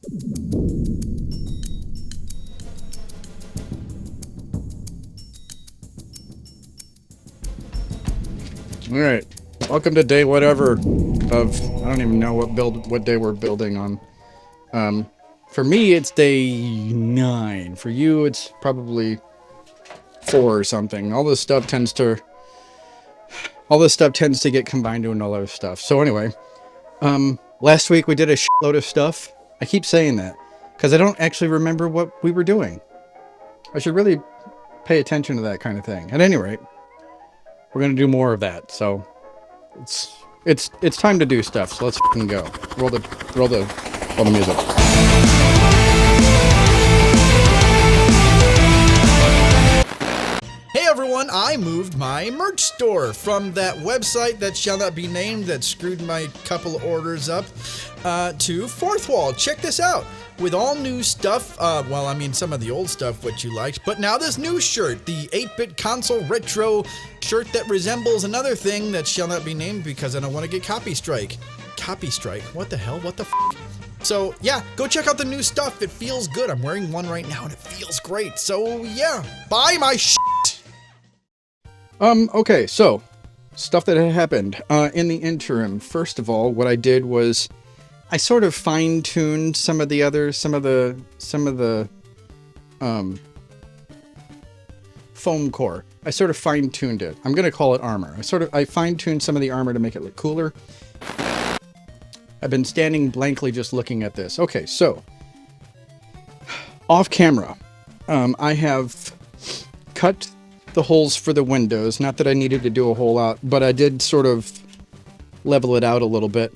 All right, welcome to day whatever of I don't even know what day we're building on. For me it's day 9. For you it's probably 4 or something. All this stuff tends to get combined into another stuff. So anyway, last week we did a shitload of stuff. I keep saying that because I don't actually remember what we were doing. I should really pay attention to that kind of thing. At any rate, we're gonna do more of that. So it's time to do stuff. So let's fucking go. Roll the music. Hey everyone, I moved my merch store from that website that shall not be named that screwed my couple orders up to Fourth Wall. Check this out. With all new stuff, well, I mean some of the old stuff which you liked, but now this new shirt, the 8-bit console retro shirt that resembles another thing that shall not be named because I don't want to get copy strike. Copy strike? What the hell? What the f***? So yeah, go check out the new stuff. It feels good. I'm wearing one right now and it feels great. So yeah, buy my shit. Okay, so stuff that had happened in the interim. First of all, what I did was I sort of fine-tuned some of the foam core. I sort of fine-tuned it. I'm gonna call it armor. I fine-tuned some of the armor to make it look cooler. I've been standing blankly just looking at this. Okay, so off camera, I have cut the holes for the windows. Not that I needed to do a whole lot, but I did sort of level it out a little bit.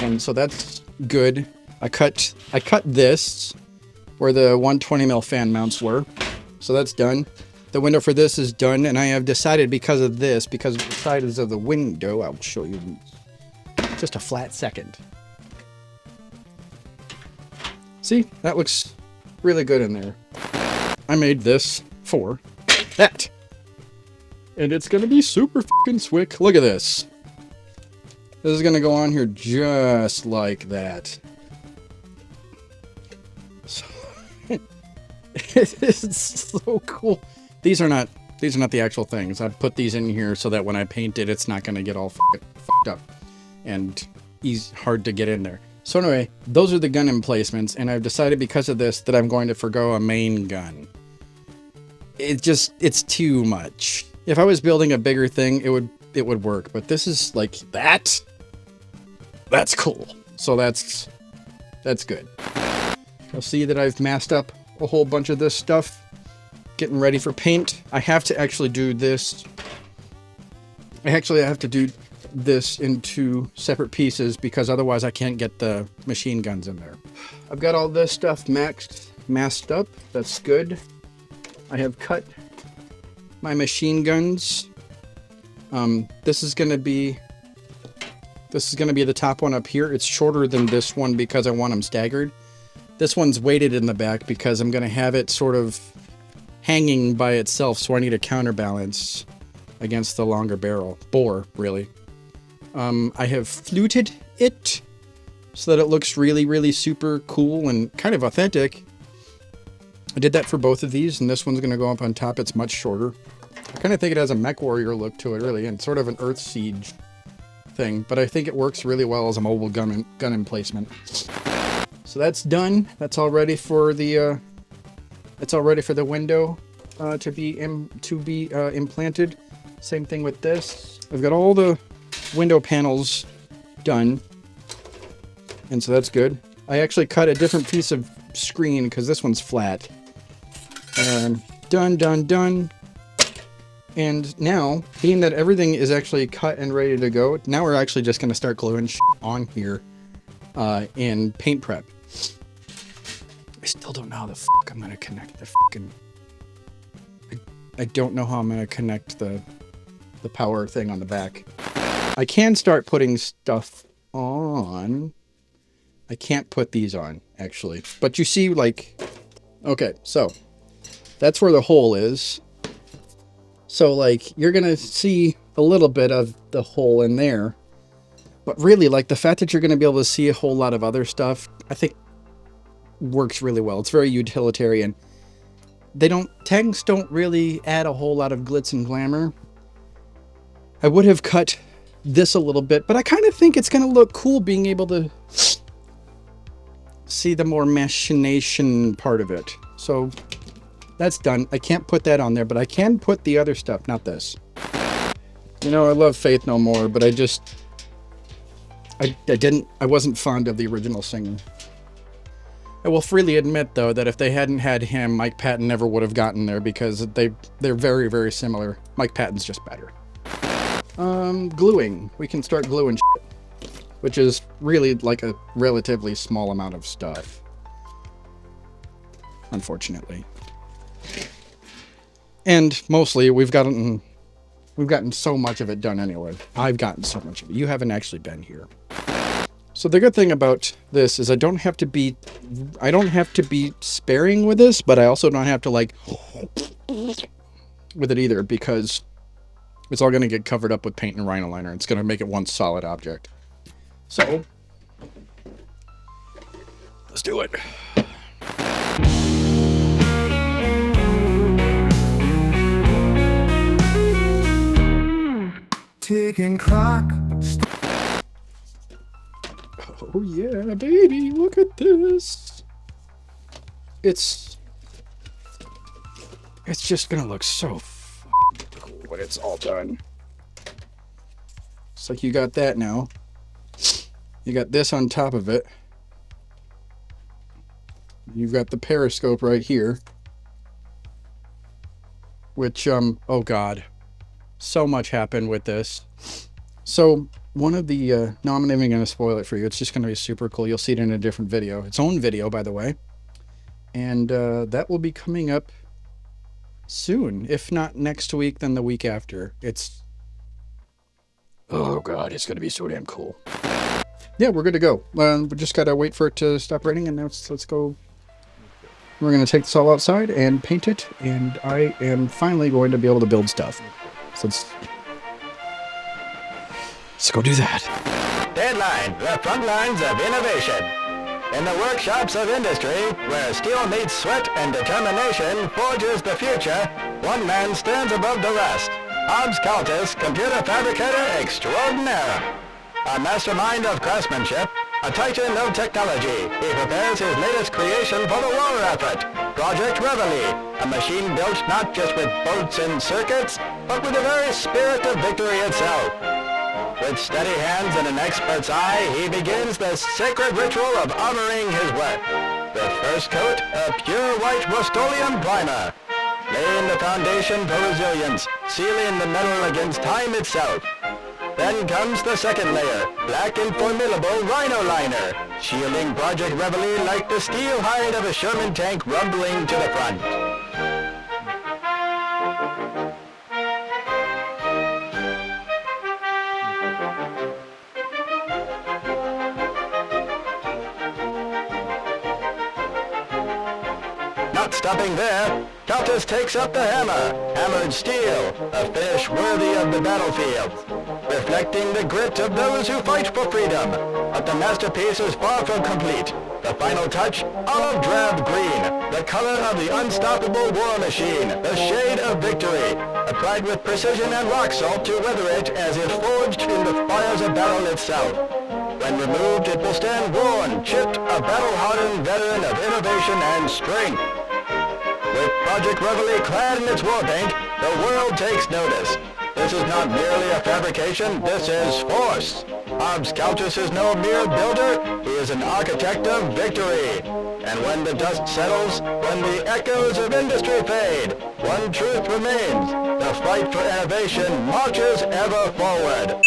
And so that's good. I cut this where the 120mm fan mounts were. So that's done. The window for this is done, and I have decided because of the size of the window, I'll show you in just a flat second. See, that looks really good in there. I made this for that. And it's gonna be super fucking slick. Look at this. This is gonna go on here just like that. So, it is so cool. These are not the actual things. I put these in here so that when I paint it, it's not gonna get all fucked up and hard to get in there. So anyway, those are the gun emplacements, and I've decided because of this that I'm going to forgo a main gun. It's too much. If I was building a bigger thing, it would work, but this is like that. That's cool. So that's good. You'll see that I've masked up a whole bunch of this stuff, getting ready for paint. I have to actually do this. I have to do this in 2 separate pieces because otherwise I can't get the machine guns in there. I've got all this stuff masked up. That's good. I have cut my machine guns. This is gonna be the top one up here. It's shorter than this one because I want them staggered. This one's weighted in the back because I'm gonna have it sort of hanging by itself, so I need a counterbalance against the longer bore, really. I have fluted it so that it looks really, really super cool and kind of authentic. I did that for both of these, and this one's going to go up on top. It's much shorter. I kind of think it has a Mech Warrior look to it, really, and sort of an Earth Siege thing, but I think it works really well as a mobile gun emplacement. So that's done. That's all ready for the window to be implanted. Same thing with this. I've got all the window panels done, and so that's good. I actually cut a different piece of screen because this one's flat. Done. And now, being that everything is actually cut and ready to go, now we're actually just going to start gluing shit on here in paint prep. I still don't know how the fuck I'm going to connect the fucking... I don't know how I'm going to connect the power thing on the back. I can start putting stuff on. I can't put these on, actually. But you see, like... Okay, so... That's where the hole is. So, like, you're going to see a little bit of the hole in there. But really, like, the fact that you're going to be able to see a whole lot of other stuff, I think works really well. It's very utilitarian. Tanks don't really add a whole lot of glitz and glamour. I would have cut this a little bit, but I kind of think it's going to look cool being able to see the more machination part of it. So that's done. I can't put that on there, but I can put the other stuff, not this. You know, I love Faith No More, but I wasn't fond of the original singer. I will freely admit, though, that if they hadn't had him, Mike Patton never would have gotten there, because they're very, very similar. Mike Patton's just better. Gluing. We can start gluing shit, which is really like a relatively small amount of stuff, unfortunately. And mostly we've gotten so much of it done anyway. I've gotten so much of it. You haven't actually been here. So the good thing about this is I don't have to be sparing with this, but I also don't have to like with it either, because it's all going to get covered up with paint and rhino liner. It's going to make it one solid object. So let's do it. Ticking clock. Oh yeah, baby, look at this. It's just gonna look so cool when it's all done. It's like you got that now. You got this on top of it. You've got the periscope right here. Which, oh god. So much happened with this. So one of the, no, I'm not even going to spoil it for you. It's just going to be super cool. You'll see it in a different video. Its own video, by the way. And that will be coming up soon. If not next week, then the week after. Oh god, it's going to be so damn cool. Yeah, we're good to go. We just got to wait for it to stop raining, and now let's go. We're going to take this all outside and paint it, and I am finally going to be able to build stuff. So let's go do that. Deadline, the front lines of innovation. In the workshops of industry, where steel meets sweat and determination forges the future, one man stands above the rest. Hobbs Caltis, computer fabricator extraordinaire. A mastermind of craftsmanship, a titan of technology, he prepares his latest creation for the war effort, Project Reveille, a machine built not just with bolts and circuits, but with the very spirit of victory itself. With steady hands and an expert's eye, he begins the sacred ritual of honoring his work. The first coat, a pure white Rust-Oleum primer, laying the foundation for resilience, sealing the metal against time itself. Then comes the second layer, black and formidable rhino liner, shielding Project Reveille like the steel hide of a Sherman tank rumbling to the front. Not stopping there, Caltis takes up the hammer, hammered steel, a finish worthy of the battlefield, reflecting the grit of those who fight for freedom. But the masterpiece is far from complete. The final touch, olive drab green, the color of the unstoppable war machine, the shade of victory, applied with precision and rock salt to weather it as if forged in the fires of battle itself. When removed, it will stand worn, chipped, a battle-hardened veteran of innovation and strength. With Project Reveille clad in its war paint, the world takes notice. This is not merely a fabrication, this is force. Hobbs Caltis is no mere builder, he is an architect of victory. And when the dust settles, when the echoes of industry fade, one truth remains, the fight for innovation marches ever forward.